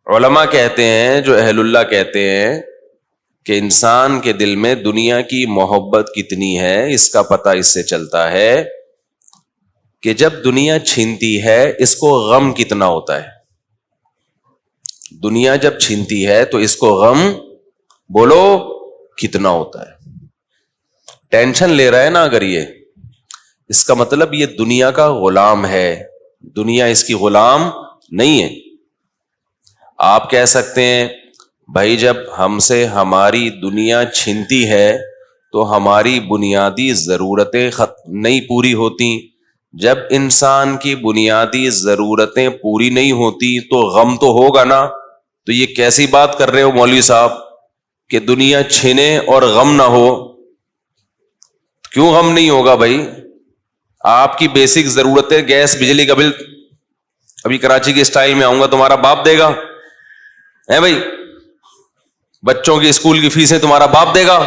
علماء کہتے ہیں، جو اہل اللہ کہتے ہیں کہ انسان کے دل میں دنیا کی محبت کتنی ہے اس کا پتہ اس سے چلتا ہے کہ جب دنیا چھینتی ہے اس کو غم کتنا ہوتا ہے. دنیا جب چھینتی ہے تو اس کو غم بولو کتنا ہوتا ہے. ٹینشن لے رہا ہے نا اگر یہ، اس کا مطلب یہ دنیا کا غلام ہے، دنیا اس کی غلام نہیں ہے. آپ کہہ سکتے ہیں بھائی جب ہم سے ہماری دنیا چھنتی ہے تو ہماری بنیادی ضرورتیں نہیں پوری ہوتی. جب انسان کی بنیادی ضرورتیں پوری نہیں ہوتی تو غم تو ہوگا نا. تو یہ کیسی بات کر رہے ہو مولوی صاحب کہ دنیا چھنے اور غم نہ ہو؟ کیوں غم نہیں ہوگا بھائی؟ آپ کی بیسک ضرورتیں، گیس بجلی کا بل ابھی کراچی کے سٹائل میں آؤں گا تمہارا باپ دے گا ہے بھائی، بچوں کی اسکول کی فیسیں تمہارا باپ دے گا،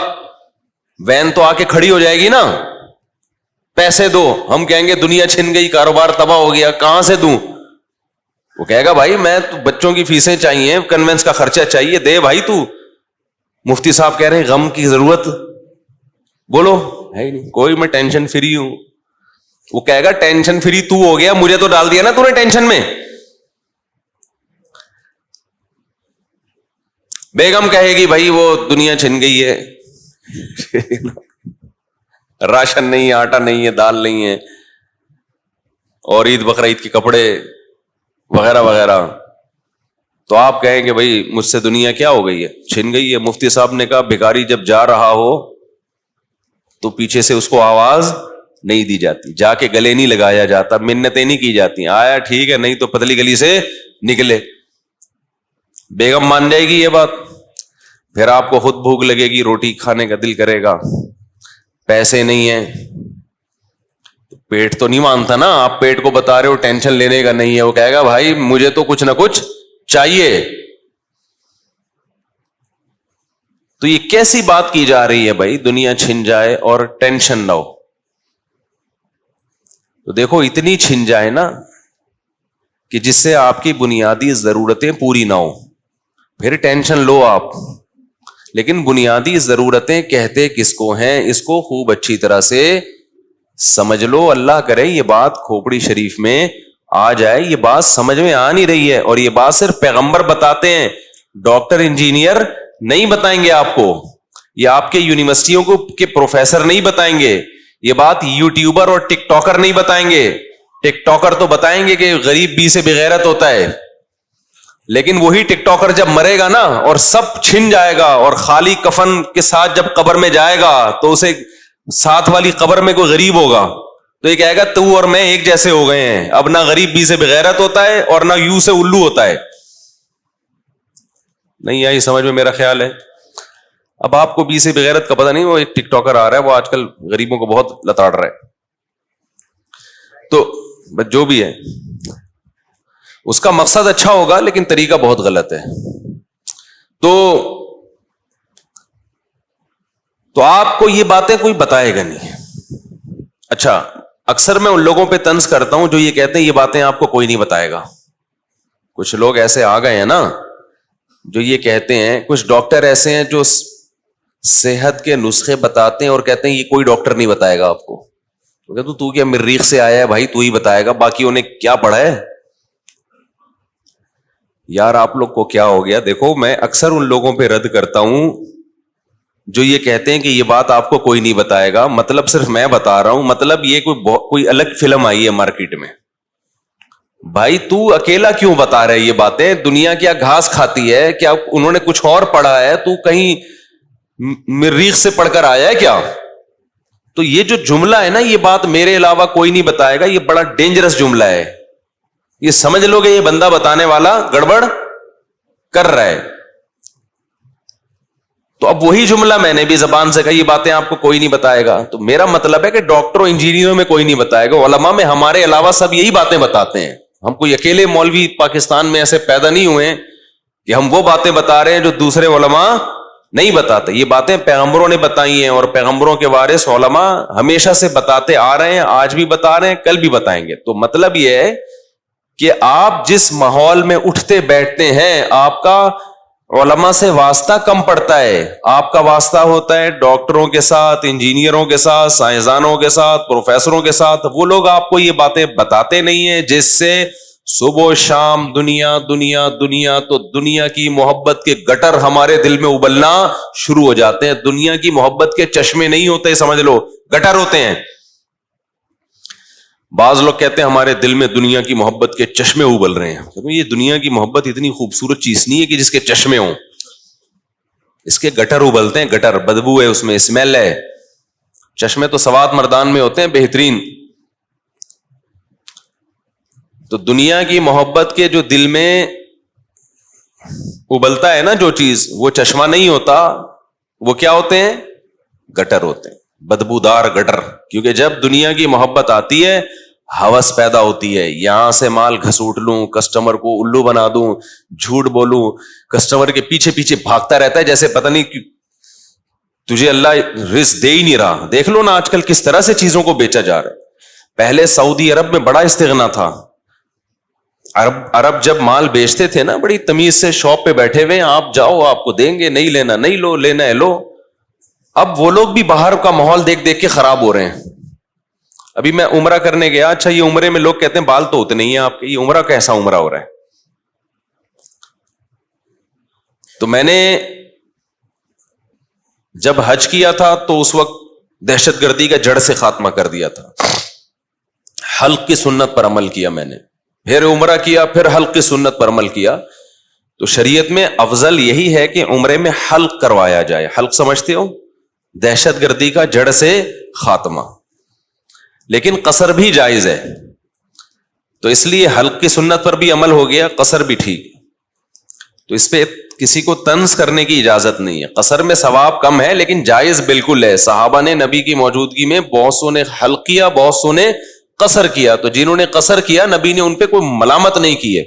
وین تو آ کے کھڑی ہو جائے گی نا، پیسے دو. ہم کہیں گے دنیا چھن گئی، کاروبار تباہ ہو گیا، کہاں سے دوں؟ وہ کہے گا بھائی میں تو بچوں کی فیسیں چاہیے، کنوینس کا خرچہ چاہیے، دے بھائی تو. مفتی صاحب کہہ رہے ہیں غم کی ضرورت بولو ہے ہی نہیں کوئی، میں ٹینشن فری ہوں. وہ کہے گا ٹینشن فری تو ہو گیا، مجھے تو ڈال دیا نا تو نے ٹینشن میں. بیگم کہے گی بھائی وہ دنیا چھن گئی ہے، راشن نہیں ہے، آٹا نہیں ہے، دال نہیں ہے، اور عید بقرعید کے کپڑے وغیرہ وغیرہ. تو آپ کہیں گے بھائی مجھ سے دنیا کیا ہو گئی ہے، چھن گئی ہے. مفتی صاحب نے کہا بھکاری جب جا رہا ہو تو پیچھے سے اس کو آواز نہیں دی جاتی، جا کے گلے نہیں لگایا جاتا، منتیں نہیں کی جاتی، آیا ٹھیک ہے نہیں تو پتلی گلی سے نکلے. بیگم مان جائے گی یہ بات. پھر آپ کو خود بھوک لگے گی، روٹی کھانے کا دل کرے گا، پیسے نہیں ہیں، پیٹ تو نہیں مانتا نا. آپ پیٹ کو بتا رہے ہو ٹینشن لینے کا نہیں ہے، وہ کہے گا بھائی مجھے تو کچھ نہ کچھ چاہیے. تو یہ کیسی بات کی جا رہی ہے بھائی دنیا چھن جائے اور ٹینشن نہ ہو؟ تو دیکھو اتنی چھن جائے نا کہ جس سے آپ کی بنیادی ضرورتیں پوری نہ ہو، پھر ٹینشن لو آپ. لیکن بنیادی ضرورتیں کہتے کس کو ہیں اس کو خوب اچھی طرح سے سمجھ لو. اللہ کرے یہ بات کھوپڑی شریف میں آ جائے. یہ بات سمجھ میں آ نہیں رہی ہے، اور یہ بات صرف پیغمبر بتاتے ہیں، ڈاکٹر انجینئر نہیں بتائیں گے آپ کو، یہ آپ کے یونیورسٹیوں کو کے پروفیسر نہیں بتائیں گے، یہ بات یوٹیوبر اور ٹک ٹاکر نہیں بتائیں گے. ٹک ٹاکر تو بتائیں گے کہ غریب بی سے بغیرت ہوتا ہے، لیکن وہی ٹک ٹاکر جب مرے گا نا اور سب چھن جائے گا اور خالی کفن کے ساتھ جب قبر میں جائے گا تو اسے ساتھ والی قبر میں کوئی غریب ہوگا تو یہ کہے گا تو اور میں ایک جیسے ہو گئے ہیں. اب نہ غریب بی سے بغیرت ہوتا ہے اور نہ یو سے الو ہوتا ہے. نہیں آئی سمجھ میں میرا خیال ہے. اب آپ کو بی سے بغیرت کا پتہ نہیں، وہ ایک ٹک ٹاکر آ رہا ہے وہ آج کل غریبوں کو بہت لتاڑ رہا ہے، تو جو بھی ہے اس کا مقصد اچھا ہوگا لیکن طریقہ بہت غلط ہے. تو آپ کو یہ باتیں کوئی بتائے گا نہیں. اچھا اکثر میں ان لوگوں پہ طنز کرتا ہوں جو یہ کہتے ہیں یہ باتیں آپ کو کوئی نہیں بتائے گا. کچھ لوگ ایسے آ گئے ہیں نا جو یہ کہتے ہیں، کچھ ڈاکٹر ایسے ہیں جو صحت کے نسخے بتاتے ہیں اور کہتے ہیں یہ کوئی ڈاکٹر نہیں بتائے گا آپ کو. تو کیا مریخ سے آیا ہے بھائی، تو ہی بتائے گا، باقی انہیں کیا پڑھا ہے. یار آپ لوگ کو کیا ہو گیا؟ دیکھو میں اکثر ان لوگوں پہ رد کرتا ہوں جو یہ کہتے ہیں کہ یہ بات آپ کو کوئی نہیں بتائے گا، مطلب صرف میں بتا رہا ہوں، مطلب یہ کوئی الگ فلم آئی ہے مارکیٹ میں. بھائی تو اکیلا کیوں بتا رہے یہ باتیں؟ دنیا کیا گھاس کھاتی ہے؟ کیا انہوں نے کچھ اور پڑھا ہے؟ تو کہیں مریخ سے پڑھ کر آیا ہے کیا؟ تو یہ جو جملہ ہے نا، یہ بات میرے علاوہ کوئی نہیں بتائے گا، یہ بڑا ڈینجرس جملہ ہے. یہ سمجھ لو گے یہ بندہ بتانے والا گڑبڑ کر رہا ہے. تو اب وہی جملہ میں نے بھی زبان سے کہا یہ باتیں آپ کو کوئی نہیں بتائے گا. تو میرا مطلب ہے کہ ڈاکٹروں انجینئروں میں کوئی نہیں بتائے گا، علماء میں ہمارے علاوہ سب یہی باتیں بتاتے ہیں. ہم کوئی اکیلے مولوی پاکستان میں ایسے پیدا نہیں ہوئے کہ ہم وہ باتیں بتا رہے ہیں جو دوسرے علماء نہیں بتاتے. یہ باتیں پیغمبروں نے بتائی ہیں، اور پیغمبروں کے وارث علماء ہمیشہ سے بتاتے آ رہے ہیں، آج بھی بتا رہے ہیں، کل بھی بتائیں گے. تو مطلب یہ ہے کہ آپ جس ماحول میں اٹھتے بیٹھتے ہیں آپ کا علماء سے واسطہ کم پڑتا ہے. آپ کا واسطہ ہوتا ہے ڈاکٹروں کے ساتھ, انجینئروں کے ساتھ, سائنسدانوں کے ساتھ, پروفیسروں کے ساتھ. وہ لوگ آپ کو یہ باتیں بتاتے نہیں ہیں جس سے صبح و شام دنیا دنیا دنیا. تو دنیا کی محبت کے گٹر ہمارے دل میں ابلنا شروع ہو جاتے ہیں. دنیا کی محبت کے چشمے نہیں ہوتے, سمجھ لو گٹر ہوتے ہیں. بعض لوگ کہتے ہیں ہمارے دل میں دنیا کی محبت کے چشمے ابل رہے ہیں. یہ دنیا کی محبت اتنی خوبصورت چیز نہیں ہے کہ جس کے چشمے ہوں, اس کے گٹر ابلتے ہیں. گٹر بدبو ہے, اس میں اسمیل ہے. چشمے تو سوات مردان میں ہوتے ہیں بہترین. تو دنیا کی محبت کے جو دل میں ابلتا ہے نا جو چیز, وہ چشمہ نہیں ہوتا, وہ کیا ہوتے ہیں؟ گٹر ہوتے ہیں, بدبودار گٹر. کیونکہ جب دنیا کی محبت آتی ہے ہوس پیدا ہوتی ہے, یہاں سے مال گھسوٹ لوں, کسٹمر کو الو بنا دوں, جھوٹ بولوں, کسٹمر کے پیچھے پیچھے بھاگتا رہتا ہے جیسے پتہ نہیں تجھے اللہ رزق دے ہی نہیں رہا. دیکھ لو نا آج کل کس طرح سے چیزوں کو بیچا جا رہا ہے. پہلے سعودی عرب میں بڑا استغنا تھا. عرب جب مال بیچتے تھے نا بڑی تمیز سے شاپ پہ بیٹھے ہوئے, آپ جاؤ آپ کو دیں گے, نہیں لینا نہیں لو, لینا ہے لو. اب وہ لوگ بھی باہر کا ماحول دیکھ دیکھ کے خراب ہو رہے ہیں. ابھی میں عمرہ کرنے گیا, اچھا یہ عمرے میں لوگ کہتے ہیں بال تو ہوتے نہیں ہیں آپ کے, یہ عمرہ کیسا عمرہ ہو رہا ہے؟ تو میں نے جب حج کیا تھا تو اس وقت دہشت گردی کا جڑ سے خاتمہ کر دیا تھا. حلق کی سنت پر عمل کیا میں نے, پھر عمرہ کیا, پھر حلق کی سنت پر عمل کیا. تو شریعت میں افضل یہی ہے کہ عمرے میں حلق کروایا جائے. حلق سمجھتے ہو؟ دہشت گردی کا جڑ سے خاتمہ. لیکن قصر بھی جائز ہے, تو اس لیے حلق کی سنت پر بھی عمل ہو گیا, قصر بھی ٹھیک. تو اس پہ کسی کو طنز کرنے کی اجازت نہیں ہے. قصر میں ثواب کم ہے لیکن جائز بالکل ہے. صحابہ نے نبی کی موجودگی میں بہت سو نے حلق کیا, بہت سو نے قصر کیا. تو جنہوں نے قصر کیا نبی نے ان پہ کوئی ملامت نہیں کی ہے.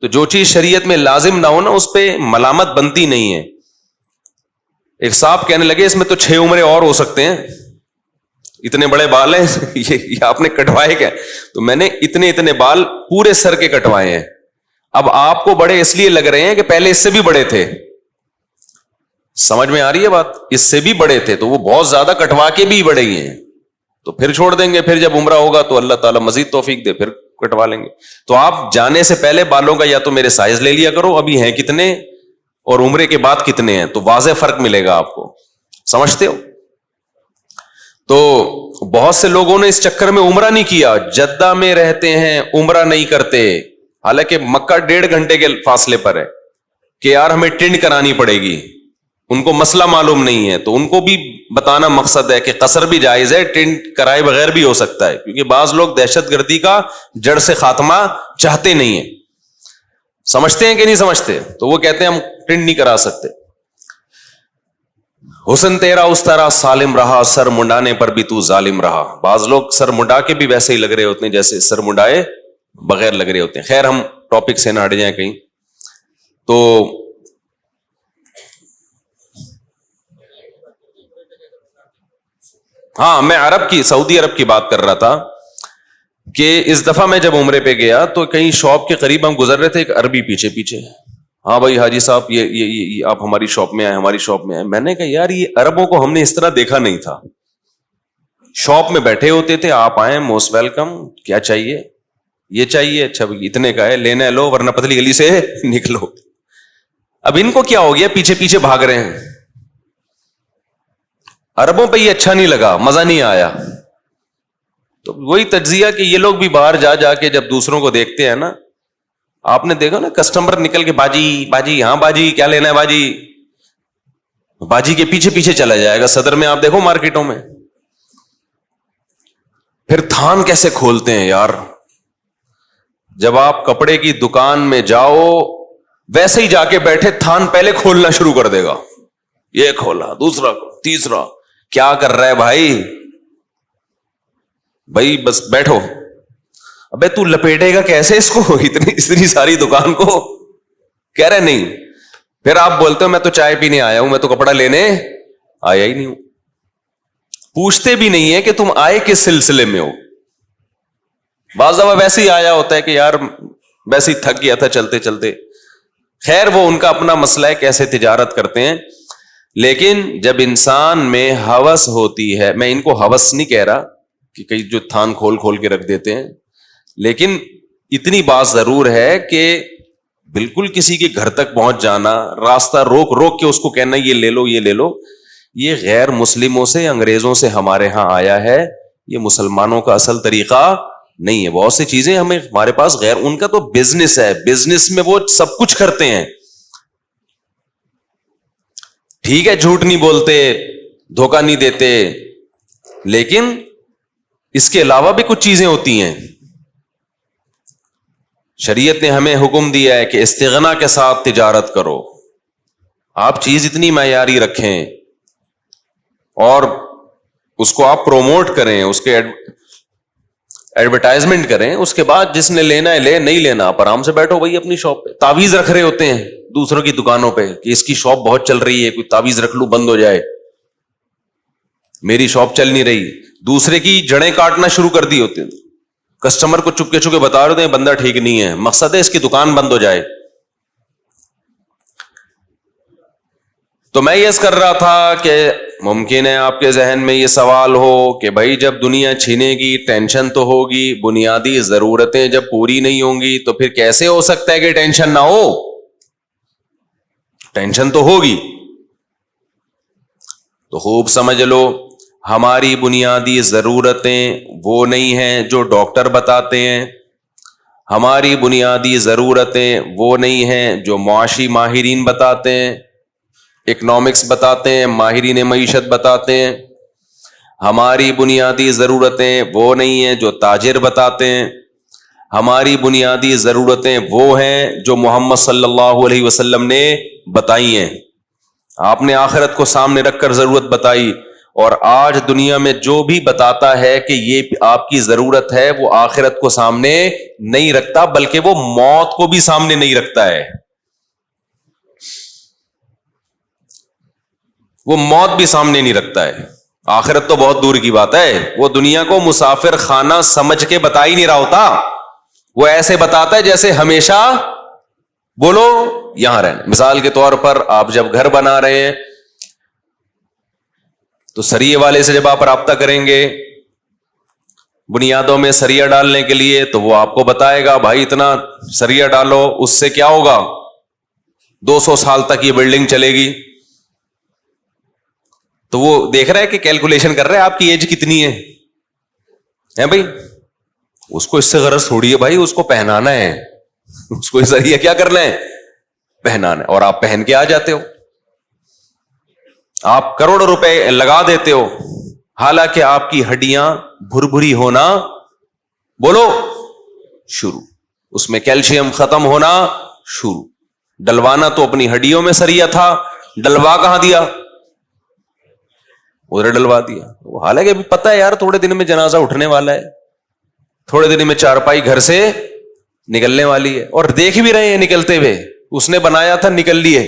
تو جو چیز شریعت میں لازم نہ ہو نا اس پہ ملامت بنتی نہیں ہے. ایک صاحب کہنے لگے اس میں تو 6 عمرے اور ہو سکتے ہیں, اتنے بڑے بال ہیں یہ آپ نے کٹوائے کیا؟ تو میں نے اتنے بال پورے سر کے کٹوائے ہیں. اب آپ کو بڑے اس لیے لگ رہے ہیں کہ پہلے اس سے بھی بڑے تھے. سمجھ میں آ رہی ہے بات؟ اس سے بھی بڑے تھے تو وہ بہت زیادہ کٹوا کے بھی بڑے ہی ہیں, تو پھر چھوڑ دیں گے. پھر جب عمرہ ہوگا تو اللہ تعالیٰ مزید توفیق دے پھر کٹوا لیں گے. تو آپ جانے سے پہلے بالوں کا یا تو میرے سائز لے لیا کرو, ابھی ہیں کتنے اور عمرے کے بعد کتنے ہیں, تو واضح فرق ملے گا آپ کو. سمجھتے ہو؟ تو بہت سے لوگوں نے اس چکر میں عمرہ نہیں کیا, جدہ میں رہتے ہیں عمرہ نہیں کرتے, حالانکہ مکہ 1.5 گھنٹے کے فاصلے پر ہے, کہ یار ہمیں ٹینٹ کرانی پڑے گی. ان کو مسئلہ معلوم نہیں ہے, تو ان کو بھی بتانا مقصد ہے کہ قصر بھی جائز ہے, ٹینٹ کرائے بغیر بھی ہو سکتا ہے. کیونکہ بعض لوگ دہشت گردی کا جڑ سے خاتمہ چاہتے نہیں ہیں. سمجھتے ہیں کہ نہیں سمجھتے؟ تو وہ کہتے ہیں ہم ٹینٹ نہیں کرا سکتے. حسن تیرا اس طرح سالم رہا, سر منڈانے پر بھی تو ظالم رہا. بعض لوگ سر منڈا کے بھی ویسے ہی لگ رہے ہوتے ہیں جیسے سر منڈائے بغیر لگ رہے ہوتے ہیں. خیر ہم ٹاپک سے نہ ہٹ جائیں کہیں. تو ہاں, میں عرب کی, سعودی عرب کی بات کر رہا تھا کہ اس دفعہ میں جب عمرے پہ گیا تو کہیں شاپ کے قریب ہم گزر رہے تھے, ایک عربی پیچھے, ہاں بھائی حاجی صاحب یہ آپ ہماری شاپ میں آئے, ہماری شاپ میں آئے. میں نے کہا یار یہ عربوں کو ہم نے اس طرح دیکھا نہیں تھا. شاپ میں بیٹھے ہوتے تھے, آپ آئے موسٹ ویلکم, کیا چاہیے, یہ چاہیے, اچھا اتنے کا ہے, لینا ہے لو ورنہ پتلی گلی سے نکلو. اب ان کو کیا ہو گیا, پیچھے پیچھے بھاگ رہے ہیں. عربوں پہ یہ اچھا نہیں لگا, مزہ نہیں آیا. تو وہی تجزیہ کہ یہ لوگ بھی باہر جا جا کے جب دوسروں کو دیکھتے ہیں نا, آپ نے دیکھا نا کسٹمر نکل کے باجی ہاں باجی کیا لینا ہے باجی کے پیچھے پیچھے چلا جائے گا. صدر میں آپ دیکھو مارکیٹوں میں پھر تھان کیسے کھولتے ہیں یار. جب آپ کپڑے کی دکان میں جاؤ ویسے ہی جا کے بیٹھے, تھان پہلے کھولنا شروع کر دے گا. یہ کھولا, دوسرا, تیسرا, کیا کر رہا ہے بھائی بس بیٹھو. ابے تو لپیٹے گا کیسے اس کو, اتنی ساری دکان کو, کہہ رہے نہیں. پھر آپ بولتے ہو میں تو چائے پینے آیا ہوں, میں تو کپڑا لینے آیا ہی نہیں ہوں. پوچھتے بھی نہیں ہے کہ تم آئے کس سلسلے میں ہو. بعض دفعہ ویسے ہی آیا ہوتا ہے کہ یار ویسے ہی تھک گیا تھا چلتے چلتے. خیر وہ ان کا اپنا مسئلہ ہے کیسے تجارت کرتے ہیں. لیکن جب انسان میں ہوس ہوتی ہے, میں ان کو ہوس نہیں کہہ رہا کہ کئی جو تھان کھول کھول کے رکھ دیتے ہیں, لیکن اتنی بات ضرور ہے کہ بالکل کسی کے گھر تک پہنچ جانا, راستہ روک روک کے اس کو کہنا یہ لے لو یہ لے لو, یہ غیر مسلموں سے, انگریزوں سے ہمارے ہاں آیا ہے. یہ مسلمانوں کا اصل طریقہ نہیں ہے. بہت سی چیزیں ہمارے پاس غیر, ان کا تو بزنس ہے, بزنس میں وہ سب کچھ کرتے ہیں. ٹھیک ہے جھوٹ نہیں بولتے, دھوکہ نہیں دیتے, لیکن اس کے علاوہ بھی کچھ چیزیں ہوتی ہیں. شریعت نے ہمیں حکم دیا ہے کہ استغنا کے ساتھ تجارت کرو. آپ چیز اتنی معیاری رکھیں اور اس کو آپ پروموٹ کریں, اس کے ایڈورٹائزمنٹ کریں, اس کے بعد جس نے لینا ہے لے, نہیں لینا آپ آرام سے بیٹھو بھائی اپنی شاپ پہ. تعویذ رکھ رہے ہوتے ہیں دوسروں کی دکانوں پہ کہ اس کی شاپ بہت چل رہی ہے, کوئی تعویذ رکھ لوں بند ہو جائے, میری شاپ چل نہیں رہی. دوسرے کی جڑیں کاٹنا شروع کر دی ہوتے ہیں, کسٹمر کو چپکے چپکے بتا رہے ہیں بندہ ٹھیک نہیں ہے, مقصد ہے اس کی دکان بند ہو جائے. تو میں یہ کر رہا تھا کہ ممکن ہے آپ کے ذہن میں یہ سوال ہو کہ بھائی جب دنیا چھینے گی ٹینشن تو ہوگی, بنیادی ضرورتیں جب پوری نہیں ہوں گی تو پھر کیسے ہو سکتا ہے کہ ٹینشن نہ ہو؟ ٹینشن تو ہوگی. تو خوب سمجھ لو, ہماری بنیادی ضرورتیں وہ نہیں ہیں جو ڈاکٹر بتاتے ہیں, ہماری بنیادی ضرورتیں وہ نہیں ہیں جو معاشی ماہرین بتاتے ہیں, اکنامکس بتاتے ہیں, ماہرین معیشت بتاتے ہیں. ہماری بنیادی ضرورتیں وہ نہیں ہیں جو تاجر بتاتے ہیں, ہماری بنیادی ضرورتیں وہ ہیں جو محمد صلی اللہ علیہ وسلم نے بتائی ہیں. آپ نے آخرت کو سامنے رکھ کر ضرورت بتائی, اور آج دنیا میں جو بھی بتاتا ہے کہ یہ آپ کی ضرورت ہے وہ آخرت کو سامنے نہیں رکھتا, بلکہ وہ موت کو بھی سامنے نہیں رکھتا ہے. وہ موت بھی سامنے نہیں رکھتا ہے. آخرت تو بہت دور کی بات ہے, وہ دنیا کو مسافر خانہ سمجھ کے بتا ہی نہیں رہا ہوتا. وہ ایسے بتاتا ہے جیسے ہمیشہ بولو یہاں رہنا. مثال کے طور پر آپ جب گھر بنا رہے ہیں تو سریے والے سے جب آپ رابطہ کریں گے بنیادوں میں سریا ڈالنے کے لیے, تو وہ آپ کو بتائے گا بھائی اتنا سریا ڈالو, اس سے کیا ہوگا 200 سال تک یہ بلڈنگ چلے گی. تو وہ دیکھ رہا ہے کہ کیلکولیشن کر رہا ہے آپ کی ایج کتنی ہے بھائی, اس کو اس سے غرض تھوڑی ہے بھائی, اس کو پہنانا ہے, اس کو سریا کیا کرنا ہے پہنانا ہے, اور آپ پہن کے آ جاتے ہو. آپ کروڑوں روپے لگا دیتے ہو, حالانکہ آپ کی ہڈیاں بھربھری ہونا بولو شروع, اس میں کیلشیم ختم ہونا شروع. ڈلوانا تو اپنی ہڈیوں میں سریا تھا, ڈلوا کہاں دیا, ادھر ڈلوا دیا. حالانکہ ابھی پتہ ہے یار تھوڑے دن میں جنازہ اٹھنے والا ہے, تھوڑے دن میں چارپائی گھر سے نکلنے والی ہے, اور دیکھ بھی رہے ہیں نکلتے ہوئے, اس نے بنایا تھا نکل لیے.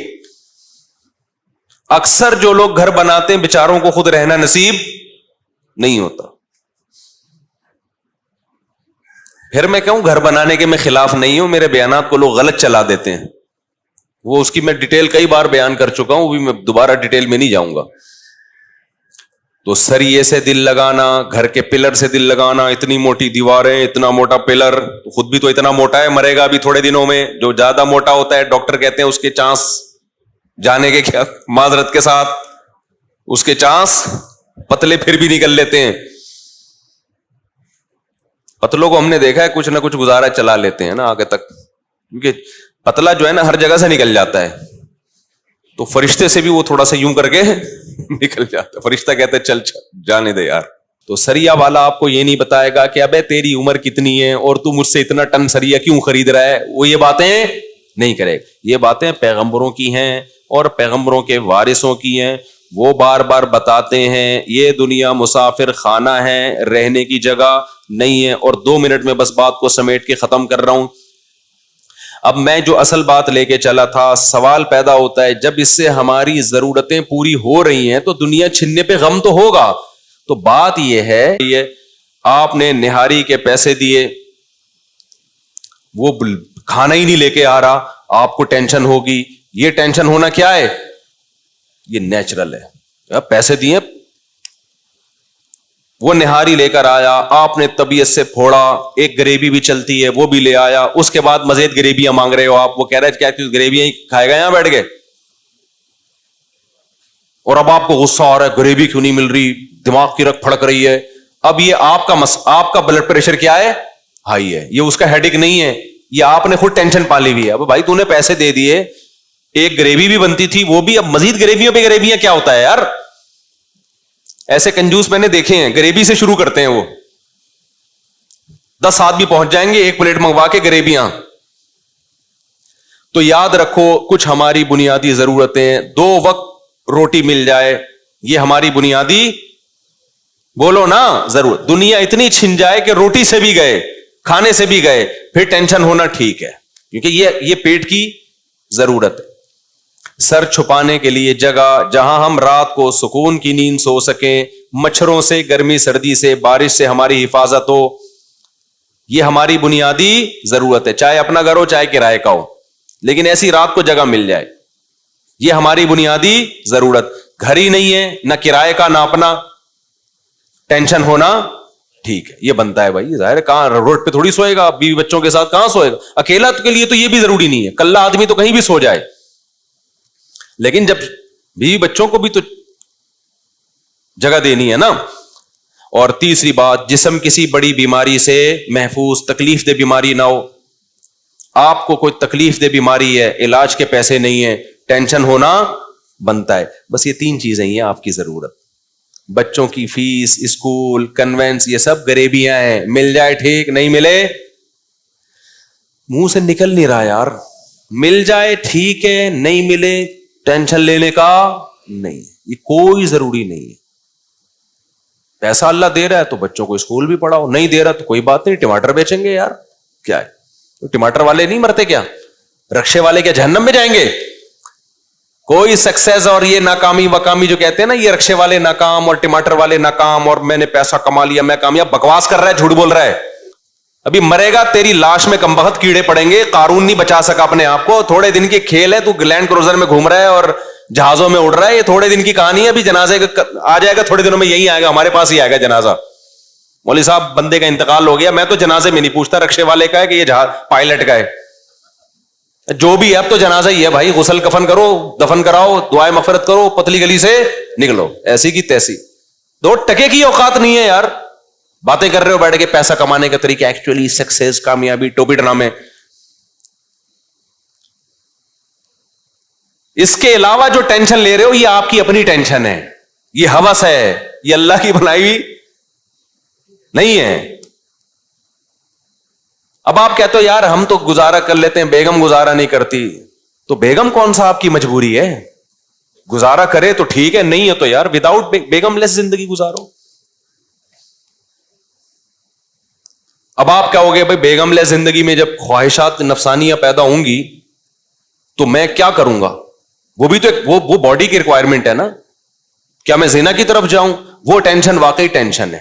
اکثر جو لوگ گھر بناتے ہیں بیچاروں کو خود رہنا نصیب نہیں ہوتا. پھر میں کہوں گھر بنانے کے میں خلاف نہیں ہوں, میرے بیانات کو لوگ غلط چلا دیتے ہیں, وہ اس کی میں ڈیٹیل کئی بار بیان کر چکا ہوں, بھی میں دوبارہ ڈیٹیل میں نہیں جاؤں گا. تو سریے سے دل لگانا, گھر کے پلر سے دل لگانا, اتنی موٹی دیواریں, اتنا موٹا پلر, خود بھی تو اتنا موٹا ہے, مرے گا بھی تھوڑے دنوں میں. جو زیادہ موٹا ہوتا ہے ڈاکٹر کہتے ہیں اس کے چانس جانے کے کیا معذرت کے ساتھ, اس کے چانس پتلے پھر بھی نکل لیتے ہیں. پتلوں کو ہم نے دیکھا ہے کچھ نہ کچھ گزارا چلا لیتے ہیں نا آگے تک, کیونکہ پتلا جو ہے نا ہر جگہ سے نکل جاتا ہے, تو فرشتے سے بھی وہ تھوڑا سا یوں کر کے نکل جاتا ہے. فرشتہ کہتا ہے چل جانے دے یار. تو سریا والا آپ کو یہ نہیں بتائے گا کہ ابے تیری عمر کتنی ہے اور تو مجھ سے اتنا ٹن سریا کیوں خرید رہا ہے, وہ یہ باتیں نہیں کرے گا. یہ باتیں پیغمبروں کی ہیں اور پیغمبروں کے وارثوں کی ہیں. وہ بار بار بتاتے ہیں یہ دنیا مسافر خانہ ہے, رہنے کی جگہ نہیں ہے. اور 2 منٹ میں بس بات کو سمیٹ کے ختم کر رہا ہوں. اب میں جو اصل بات لے کے چلا تھا, سوال پیدا ہوتا ہے جب اس سے ہماری ضرورتیں پوری ہو رہی ہیں تو دنیا چھننے پہ غم تو ہوگا. تو بات یہ ہے, یہ آپ نے نہاری کے پیسے دیے, وہ کھانا ہی نہیں لے کے آ رہا, آپ کو ٹینشن ہوگی. یہ ٹینشن ہونا کیا ہے؟ یہ نیچرل ہے. پیسے دیے, وہ نہاری لے کر آیا, آپ نے طبیعت سے پھوڑا, ایک گریوی بھی چلتی ہے وہ بھی لے آیا, اس کے بعد مزید گریویاں مانگ رہے ہو آپ, وہ کہہ رہے کیا گریویاں ہی کھائے گا یہاں بیٹھ کے, اور اب آپ کو غصہ آ رہا ہے گریوی کیوں نہیں مل رہی, دماغ کی رگ پھڑک رہی ہے. اب یہ آپ کا بلڈ پریشر کیا ہے؟ ہائی ہے. یہ اس کا ہیڈک نہیں ہے, یہ آپ نے خود ٹینشن پالی ہوئی ہے. اب بھائی تو نے پیسے دے دیے, ایک گریوی بھی بنتی تھی وہ بھی, اب مزید گریویوں پہ گریویاں کیا ہوتا ہے یار؟ ایسے کنجوس میں نے دیکھے ہیں, گریوی سے شروع کرتے ہیں, وہ 10 آدمی پہنچ جائیں گے ایک پلیٹ منگوا کے گریویاں. تو یاد رکھو کچھ ہماری بنیادی ضرورتیں, 2 وقت روٹی مل جائے, یہ ہماری بنیادی, بولو نا, ضرورت. دنیا اتنی چھن جائے کہ روٹی سے بھی گئے, کھانے سے بھی گئے, پھر ٹینشن ہونا ٹھیک ہے, کیونکہ یہ پیٹ کی ضرورت ہے. سر چھپانے کے لیے جگہ, جہاں ہم رات کو سکون کی نیند سو سکیں, مچھروں سے, گرمی سردی سے, بارش سے ہماری حفاظت ہو, یہ ہماری بنیادی ضرورت ہے. چاہے اپنا گھر ہو چاہے کرائے کا ہو, لیکن ایسی رات کو جگہ مل جائے, یہ ہماری بنیادی ضرورت. گھر ہی نہیں ہے, نہ کرائے کا نہ اپنا, ٹینشن ہونا ٹھیک ہے, یہ بنتا ہے بھائی. ظاہر ہے کہاں روڈ پہ تھوڑی سوئے گا, بیوی بچوں کے ساتھ کہاں سوئے گا, اکیلا کے لیے تو یہ بھی ضروری نہیں ہے, کلّا آدمی تو کہیں بھی سو جائے, لیکن جب بیوی بچوں کو بھی تو جگہ دینی ہے نا. اور تیسری بات, جسم کسی بڑی بیماری سے محفوظ, تکلیف دہ بیماری نہ ہو. آپ کو کوئی تکلیف دہ بیماری ہے, علاج کے پیسے نہیں ہے, ٹینشن ہونا بنتا ہے. بس یہ 3 چیزیں ہیں آپ کی ضرورت. بچوں کی فیس, اسکول, کنوینس, یہ سب غریبیاں ہیں. مل جائے ٹھیک, نہیں ملے منہ سے نکل نہیں رہا یار, مل جائے ٹھیک ہے, نہیں ملے ٹینشن لینے کا نہیں, یہ کوئی ضروری نہیں ہے. پیسہ اللہ دے رہا ہے تو بچوں کو اسکول بھی پڑھاؤ, نہیں دے رہا تو کوئی بات نہیں, ٹماٹر بیچیں گے یار, کیا ہے, ٹماٹر والے نہیں مرتے کیا, رکشے والے کیا جہنم میں جائیں گے؟ کوئی سکسیس اور یہ ناکامی وکامی جو کہتے ہیں نا, یہ رکشے والے ناکام اور ٹماٹر والے ناکام اور میں نے پیسہ کما لیا میں کامیاب, بکواس کر رہا ہے, جھوٹ بول رہا ہے. ابھی مرے گا, تیری لاش میں کمبخت کیڑے پڑیں گے. قارون نہیں بچا سکا اپنے آپ کو, تھوڑے دن کی کھیل ہے, تو لینڈ کروزر میں گھوم رہا ہے اور جہازوں میں اڑ رہا ہے, یہ تھوڑے دن کی کہانی ہے. ابھی جنازے آ جائے گا تھوڑے دنوں میں, یہی آئے گا, ہمارے پاس ہی آئے گا جنازہ. مولوی صاحب بندے کا انتقال ہو گیا, میں تو جنازے میں نہیں پوچھتا رکشے والے کا ہے کہ یہ جہاز پائلٹ کا ہے, جو بھی ہے اب تو جنازہ ہی ہے بھائی. غسل کفن کرو, دفن کراؤ, دعائیں مغفرت کرو, پتلی گلی سے نکلو, ایسی کی تیسی. 2 ٹکے کی اوقات نہیں ہے یار, باتیں کر رہے ہو بیٹھ کے پیسہ کمانے کا طریقہ, ایکچولی سکسیس, کامیابی, ٹوپی ڈرامے. اس کے علاوہ جو ٹینشن لے رہے ہو یہ آپ کی اپنی ٹینشن ہے, یہ ہوس ہے, یہ اللہ کی بنائی ہوئی نہیں ہے. اب آپ کہتے ہو یار ہم تو گزارا کر لیتے ہیں, بیگم گزارا نہیں کرتی, تو بیگم کون سا آپ کی مجبوری ہے؟ گزارا کرے تو ٹھیک ہے, نہیں ہے تو یار وداؤٹ بیگم لیس زندگی گزارو. اب آپ کیا ہوگے بھائی, بیگم لیس زندگی میں جب خواہشات نفسانیاں پیدا ہوں گی تو میں کیا کروں گا؟ وہ بھی تو وہ باڈی کی ریکوائرمنٹ ہے نا. کیا میں زنا کی طرف جاؤں؟ وہ ٹینشن واقعی ٹینشن ہے,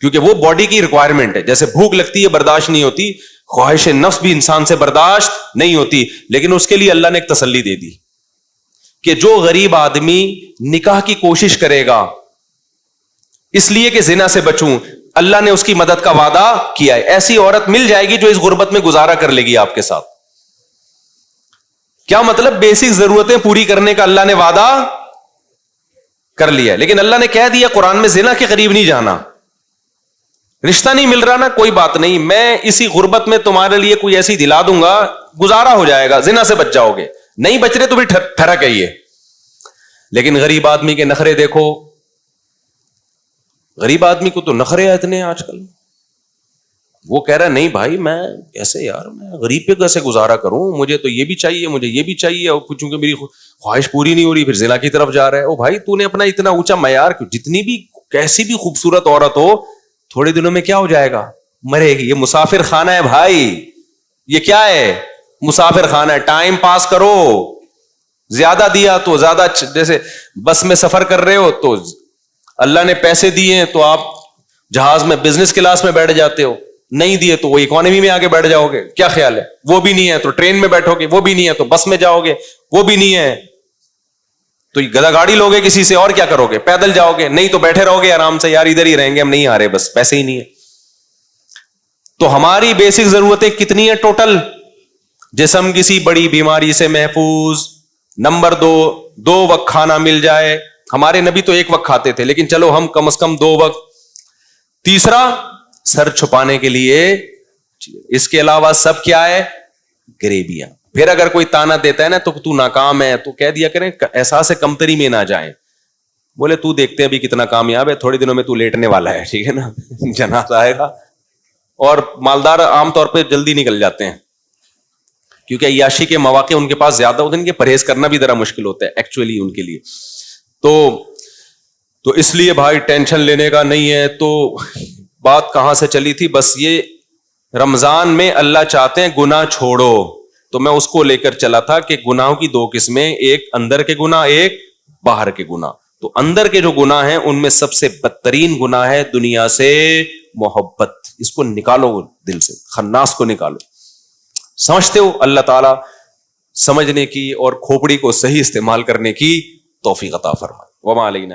کیونکہ وہ باڈی کی ریکوائرمنٹ ہے. جیسے بھوک لگتی ہے برداشت نہیں ہوتی, خواہش نفس بھی انسان سے برداشت نہیں ہوتی, لیکن اس کے لیے اللہ نے ایک تسلی دے دی کہ جو غریب آدمی نکاح کی کوشش کرے گا اس لیے کہ زنا سے بچوں, اللہ نے اس کی مدد کا وعدہ کیا ہے. ایسی عورت مل جائے گی جو اس غربت میں گزارا کر لے گی آپ کے ساتھ. کیا مطلب؟ بیسک ضرورتیں پوری کرنے کا اللہ نے وعدہ کر لیا, لیکن اللہ نے کہہ دیا قرآن میں زنا کے قریب نہیں جانا. رشتہ نہیں مل رہا نا, کوئی بات نہیں, میں اسی غربت میں تمہارے لیے کوئی ایسی دلا دوں گا, گزارا ہو جائے گا, زنا سے بچ جاؤ گے. نہیں بچ رہے تو بھی ٹھرک ہے یہ. لیکن غریب آدمی کے نخرے دیکھو, غریب آدمی کو تو نخرے اتنے آج کل. وہ کہہ رہا ہے نہیں بھائی میں کیسے یار, میں غریب پہ کیسے گزارا کروں, مجھے تو یہ بھی چاہیے, مجھے یہ بھی چاہیے, اور چونکہ میری خواہش پوری نہیں ہو رہی, پھر زنا کی طرف جا رہا ہے. او بھائی تو نے اپنا اتنا اونچا معیار, جتنی بھی کیسی بھی خوبصورت عورت ہو تھوڑے دنوں میں کیا ہو جائے گا, مرے گی. یہ مسافر خانہ ہے بھائی, یہ کیا ہے؟ مسافر خانہ ہے. ٹائم پاس کرو, زیادہ دیا تو زیادہ, جیسے بس میں سفر کر رہے ہو تو اللہ نے پیسے دیے ہیں تو آپ جہاز میں بزنس کلاس میں بیٹھ جاتے ہو, نہیں دیے تو وہ اکانومی میں آگے بیٹھ جاؤ گے, کیا خیال ہے؟ وہ بھی نہیں ہے تو ٹرین میں بیٹھو گے, وہ بھی نہیں ہے تو بس میں جاؤ گے, وہ بھی نہیں ہے تو گدا گاڑی لوگے کسی سے, اور کیا کرو گے؟ پیدل جاؤ گے, نہیں تو بیٹھے رہو گے آرام سے, یار ادھر ہی رہیں گے, ہم نہیں آ رہے, بس پیسے ہی نہیں ہے. تو ہماری بیسک ضرورتیں کتنی ہیں ٹوٹل؟ جسم کسی بڑی بیماری سے محفوظ, نمبر 2 وقت کھانا مل جائے. ہمارے نبی تو 1 وقت کھاتے تھے, لیکن چلو ہم کم از کم 2 وقت. تیسرا, سر چھپانے کے لیے, اس کے علاوہ سب کیا ہے؟ گریبیاں. پھر اگر کوئی تانا دیتا ہے نا تو تو ناکام ہے, تو کہہ دیا کریں احساس کمتری میں نہ جائیں, بولے تو دیکھتے ہیں ابھی کتنا کامیاب ہے, تھوڑے دنوں میں تو لیٹنے والا ہے, ٹھیک ہے نا, جنازہ آئے گا. اور مالدار عام طور پہ جلدی نکل جاتے ہیں کیونکہ عیاشی کے مواقع ان کے پاس زیادہ ہوتے ہیں, ان کے پرہیز کرنا بھی ذرا مشکل ہوتا ہے ایکچولی ان کے لیے. تو اس لیے بھائی ٹینشن لینے کا نہیں ہے. تو بات کہاں سے چلی تھی؟ بس یہ رمضان میں اللہ چاہتے ہیں گناہ چھوڑو, تو میں اس کو لے کر چلا تھا کہ گناہوں کی 2 قسمیں, ایک اندر کے گناہ, ایک باہر کے گناہ. تو اندر کے جو گناہ ہیں ان میں سب سے بدترین گناہ ہے دنیا سے محبت. اس کو نکالو دل سے, خناس کو نکالو. سمجھتے ہو؟ اللہ تعالی سمجھنے کی اور کھوپڑی کو صحیح استعمال کرنے کی توفیق عطا فرمائے. وما علینا